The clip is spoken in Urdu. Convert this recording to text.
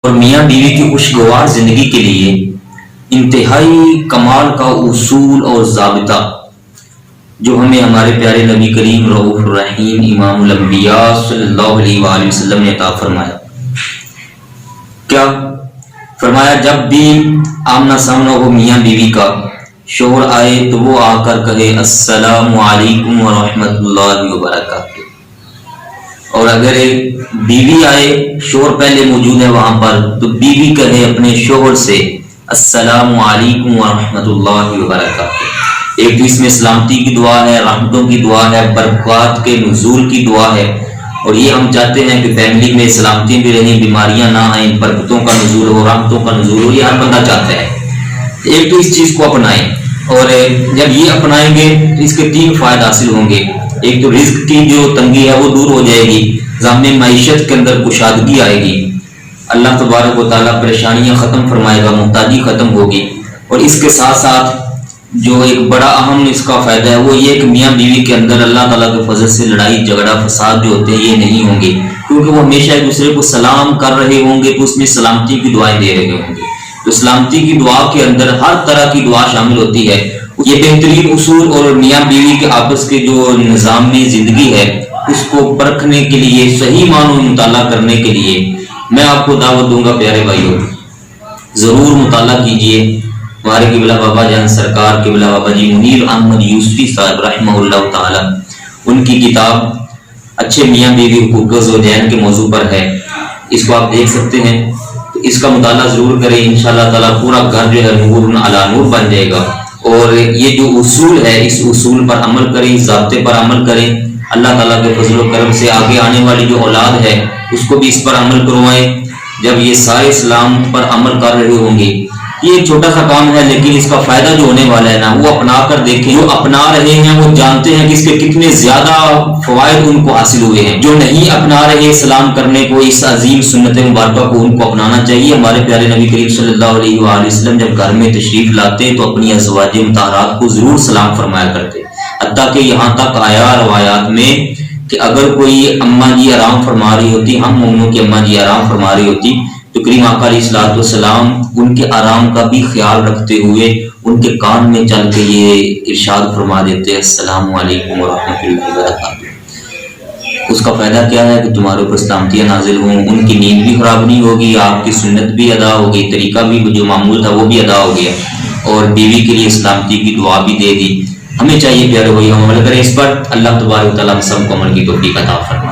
اور میاں بیوی کی خوشگوار زندگی کے لیے انتہائی کمال کا اصول اور ضابطہ جو ہمیں ہمارے پیارے نبی کریم رؤوف الرحیم امام الانبیاء صلی اللہ علیہ وآلہ وسلم نے عطا فرمایا۔ کیا فرمایا؟ جب بھی آمنا سامنا ہو میاں بیوی کا، شوہر آئے تو وہ آ کر کہے السلام علیکم ورحمۃ اللہ وبرکاتہ، اور اگر ایک بیوی آئے، شوہر پہلے موجود ہے وہاں پر، تو بیوی کہے اپنے شوہر سے السلام علیکم ورحمۃ اللہ وبرکاتہ۔ ایک تو اس میں سلامتی کی دعا ہے، رحمتوں کی دعا ہے، برکات کے نزول کی دعا ہے، اور یہ ہم چاہتے ہیں کہ فیملی میں سلامتی بھی رہیں، بیماریاں نہ آئیں، برکتوں کا نزول ہو، رحمتوں کا نزول ہو، یہ ہر بندہ چاہتا ہے۔ ایک تو اس چیز کو اپنائیں، اور جب یہ اپنائیں گے تو اس کے 3 فائدے حاصل ہوں گے۔ ایک تو رزق کی جو تنگی ہے وہ دور ہو جائے گی، ضامن معیشت کے اندر کشادگی آئے گی، اللہ تبارک و تعالیٰ پریشانیاں ختم فرمائے گا، محتاجی ختم ہوگی، اور اس کے ساتھ ساتھ جو ایک بڑا اہم اس کا فائدہ ہے وہ یہ کہ میاں بیوی کے اندر اللہ تعالیٰ کے فضل سے لڑائی جھگڑا فساد جو ہوتے ہیں یہ نہیں ہوں گے، کیونکہ وہ ہمیشہ ایک دوسرے کو سلام کر رہے ہوں گے، تو اس میں سلامتی کی دعائیں دے رہے ہوں گے۔ تو سلامتی کی دعا کے اندر ہر طرح کی دعا شامل ہوتی ہے۔ یہ بہترین اصول اور میاں بیوی کے آپس کے جو نظام میں زندگی ہے اس کو پرکھنے کے لیے، صحیح معنوں میں مطالعہ کرنے کے لیے میں آپ کو دعوت دوں گا پیارے بھائیوں، ضرور مطالعہ کیجئے۔ ہمارے قبلہ بابا جان سرکار قبلہ بابا جی منیر احمد یوسفی صاحب رحمہ اللہ تعالی، ان کی کتاب اچھے میاں بیوی حقوق زوجین کے موضوع پر ہے، اس کو آپ دیکھ سکتے ہیں، تو اس کا مطالعہ ضرور کریں، انشاءاللہ تعالی پورا گھر جو ہے نور علی نور بن جائے گا۔ اور یہ جو اصول ہے اس اصول پر عمل کریں، اس ضابطے پر عمل کریں، اللہ تعالیٰ کے فضل و کرم سے آگے آنے والی جو اولاد ہے اس کو بھی اس پر عمل کروائیں۔ جب یہ سارے اسلام پر عمل کر رہے ہوں گے، یہ ایک چھوٹا سا کام ہے لیکن اس کا فائدہ جو ہونے والا ہے نا وہ اپنا کر دیکھیں۔ جو اپنا رہے ہیں وہ جانتے ہیں کہ اس کے کتنے زیادہ فوائد ان کو حاصل ہوئے ہیں، جو نہیں اپنا رہے سلام کرنے کو، اس عظیم سنت مبارکہ کو، ان کو اپنانا چاہیے۔ ہمارے پیارے نبی کریم صلی اللہ علیہ وآلہ وسلم جب گھر میں تشریف لاتے تو اپنی ازواج مطہرات کو ضرور سلام فرمایا کرتے، حتیٰ کہ یہاں تک آیا روایات میں کہ اگر کوئی اماں جی آرام فرما رہی ہوتی، ہم مومنوں کی اماں جی آرام فرما رہی ہوتی، تو کریم آقا علیہ الصلوۃ والسلام ان کے آرام کا بھی خیال رکھتے ہوئے ان کے کان میں چل کے یہ ارشاد فرما دیتے السلام علیکم ورحمۃ اللہ وبرکاتہ۔ اس کا فائدہ کیا ہے کہ تمہارے اوپر سلامتیاں نازل ہوں، ان کی نیند بھی خراب نہیں ہوگی، آپ کی سنت بھی ادا ہو گئی، طریقہ بھی جو معمول تھا وہ بھی ادا ہو گیا، اور بیوی کے لیے سلامتی کی دعا بھی دے دی۔ ہمیں چاہیے پیارے بھائی ہم عمل کریں اس پر، اللہ تبارک و تعالیٰ ہم سب کو عمل کی توفیق عطا فرمائے۔